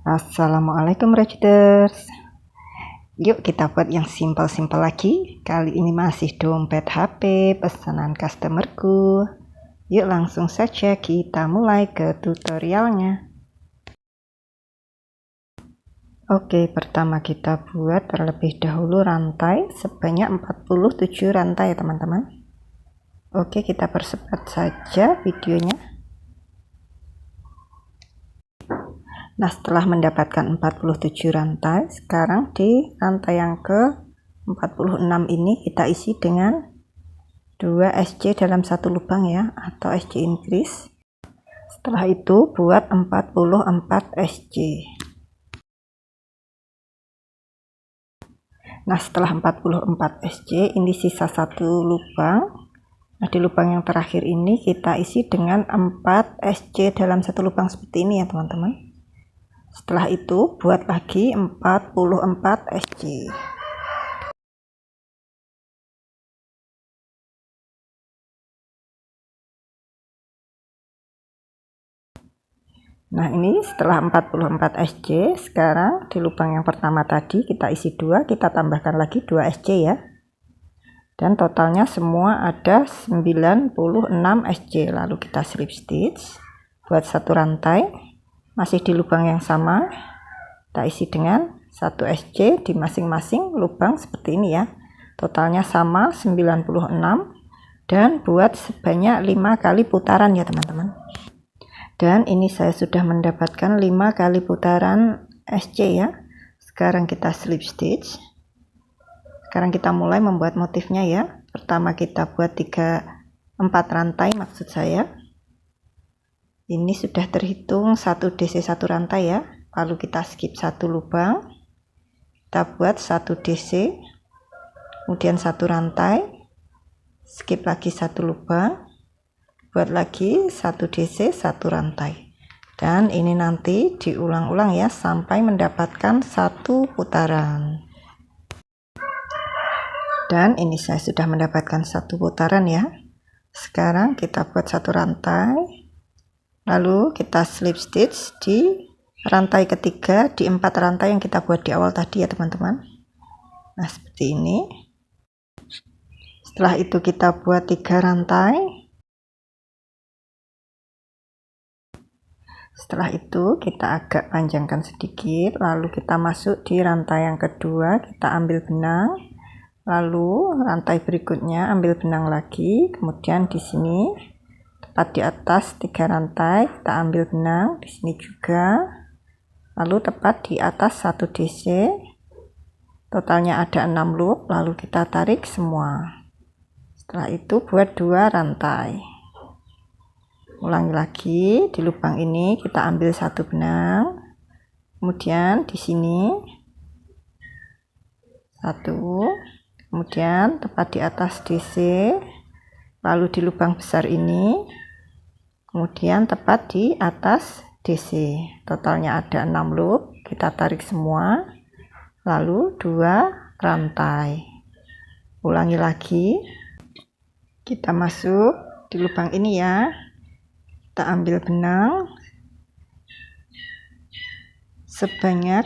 Assalamualaikum Rajders. Yuk kita buat yang simpel-simpel lagi. Kali ini masih dompet HP pesanan customerku. Yuk langsung saja kita mulai ke tutorialnya. Oke, pertama kita buat terlebih dahulu rantai sebanyak 47 rantai ya teman-teman. Oke, kita percepat saja videonya. Nah, setelah mendapatkan 47 rantai, sekarang di rantai yang ke 46 ini kita isi dengan 2 SC dalam satu lubang ya, atau SC increase. Setelah itu buat 44 SC. Nah, setelah 44 SC ini sisa satu lubang. Nah, di lubang yang terakhir ini kita isi dengan 4 SC dalam satu lubang seperti ini ya teman-teman. Setelah itu buat lagi 44 SC. Nah, ini setelah 44 SC, sekarang di lubang yang pertama tadi kita isi 2, kita tambahkan lagi 2 SC ya. Dan totalnya semua ada 96 SC. Lalu kita slip stitch buat satu rantai. Masih di lubang yang sama, kita isi dengan 1 SC di masing-masing lubang seperti ini ya. Totalnya sama 96 dan buat sebanyak 5 kali putaran ya teman-teman. Dan ini saya sudah mendapatkan 5 kali putaran SC ya. Sekarang kita slip stitch. Sekarang kita mulai membuat motifnya ya. Pertama kita buat 4 rantai maksud saya. Ini sudah terhitung 1 DC 1 rantai ya. Lalu kita skip satu lubang. Kita buat 1 DC, kemudian 1 rantai, skip lagi satu lubang, buat lagi 1 DC 1 rantai. Dan ini nanti diulang-ulang ya sampai mendapatkan 1 putaran. Dan ini saya sudah mendapatkan 1 putaran ya. Sekarang kita buat 1 rantai. Lalu kita slip stitch di rantai ketiga di 4 rantai yang kita buat di awal tadi ya teman-teman. Nah, seperti ini. Setelah itu kita buat 3 rantai. Setelah itu kita agak panjangkan sedikit, lalu kita masuk di rantai yang kedua, kita ambil benang. Lalu rantai berikutnya ambil benang lagi, kemudian di sini tepat di atas 3 rantai kita ambil benang, di sini juga. Lalu tepat di atas 1 DC. Totalnya ada 6 loop, lalu kita tarik semua. Setelah itu buat 2 rantai. Ulangi lagi di lubang ini kita ambil 1 benang. Kemudian di sini 1, kemudian tepat di atas DC, lalu di lubang besar ini, kemudian tepat di atas DC. Totalnya ada 6 loop, kita tarik semua, lalu 2 rantai. Ulangi lagi, kita masuk di lubang ini ya, kita ambil benang sebanyak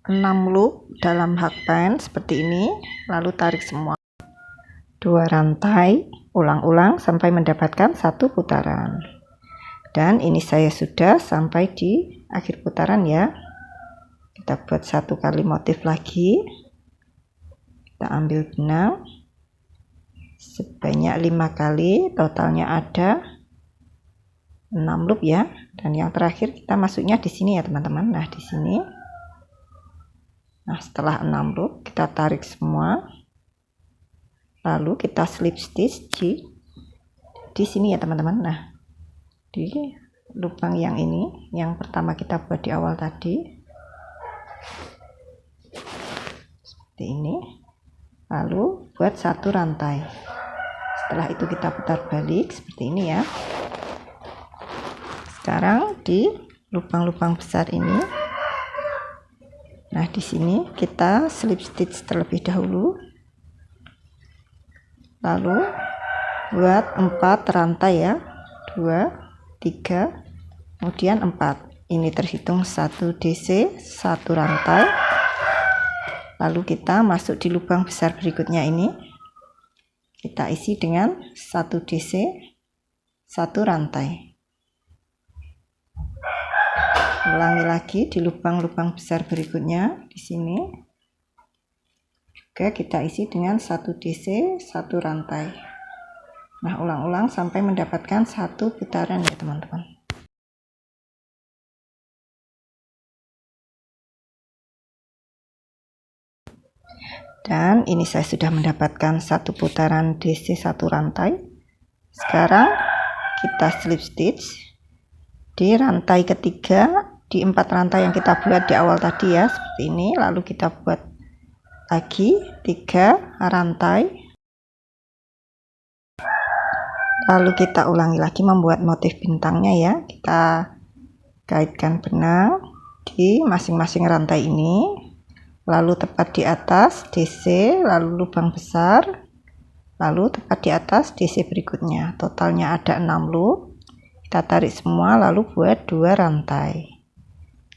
6 loop dalam hakpan seperti ini, lalu tarik semua 2 rantai, ulang-ulang sampai mendapatkan 1 putaran. Dan ini saya sudah sampai di akhir putaran ya. Kita buat 1 kali motif lagi, kita ambil benang sebanyak 5 kali, totalnya ada 6 loop ya. Dan yang terakhir kita masuknya di sini ya teman-teman. Nah, di sini. Nah, setelah 6 loop kita tarik semua, lalu kita slip stitch di sini ya teman-teman. Nah, di lubang yang ini yang pertama kita buat di awal tadi seperti ini, lalu buat 1 rantai. Setelah itu kita putar balik seperti ini ya. Sekarang di lubang-lubang besar ini, nah di sini kita slip stitch terlebih dahulu, lalu buat 4 rantai ya, 2, 3, kemudian 4. ini terhitung 1 DC 1 rantai. Lalu kita masuk di lubang besar berikutnya ini, kita isi dengan 1 DC 1 rantai. Ulangi lagi di lubang-lubang besar berikutnya di sini. Juga kita isi dengan 1 DC 1 rantai. Nah, ulang-ulang sampai mendapatkan 1 putaran ya teman-teman. Dan ini saya sudah mendapatkan 1 putaran DC 1 rantai. Sekarang kita slip stitch di rantai ketiga di 4 rantai yang kita buat di awal tadi ya, seperti ini. Lalu kita buat lagi 3 rantai. Lalu kita ulangi lagi membuat motif bintangnya ya. Kita kaitkan benang di masing-masing rantai ini, lalu tepat di atas DC, lalu lubang besar, lalu tepat di atas DC berikutnya. Totalnya ada 6 loop. Kita tarik semua lalu buat 2 rantai.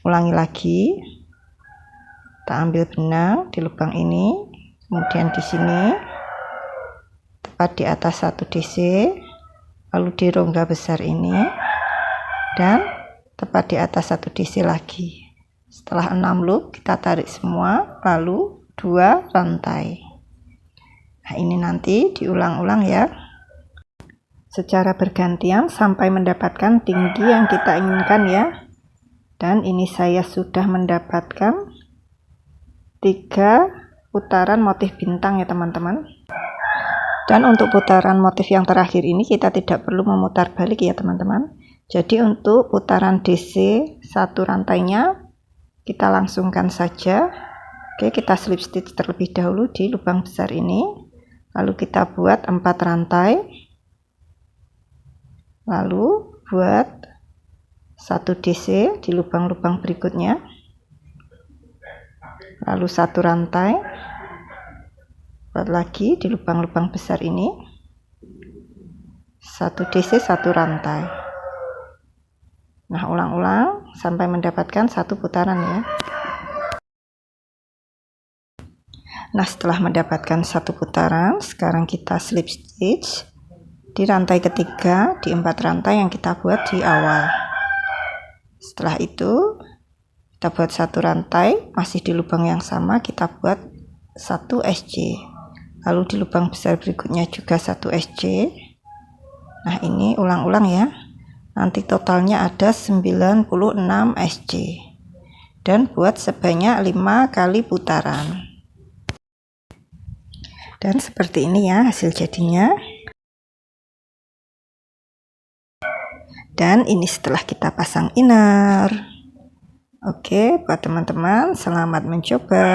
Ulangi lagi. Kita ambil benang di lubang ini, kemudian di sini tepat di atas 1 DC, lalu di rongga besar ini, dan tepat di atas 1 DC lagi. Setelah 6 loop kita tarik semua lalu 2 rantai. Nah, ini nanti diulang-ulang ya secara bergantian sampai mendapatkan tinggi yang kita inginkan ya. Dan ini saya sudah mendapatkan 3 putaran motif bintang ya teman-teman. Dan untuk putaran motif yang terakhir ini kita tidak perlu memutar balik ya teman-teman. Jadi untuk putaran DC 1 rantainya kita langsungkan saja. Oke, kita slip stitch terlebih dahulu di lubang besar ini. Lalu kita buat 4 rantai. Lalu buat 1 DC di lubang-lubang berikutnya. Lalu 1 rantai. Buat lagi di lubang-lubang besar ini 1 DC 1 rantai. Nah, ulang-ulang sampai mendapatkan 1 putaran ya. Nah, setelah mendapatkan 1 putaran, sekarang kita slip stitch di rantai ketiga di 4 rantai yang kita buat di awal. Setelah itu kita buat 1 rantai, masih di lubang yang sama kita buat 1 SC. Lalu di lubang besar berikutnya juga 1 SC. Nah, ini ulang-ulang ya. Nanti totalnya ada 96 SC. Dan buat sebanyak 5 kali putaran. Dan seperti ini ya hasil jadinya. Dan ini setelah kita pasang inner. Oke, buat teman-teman selamat mencoba.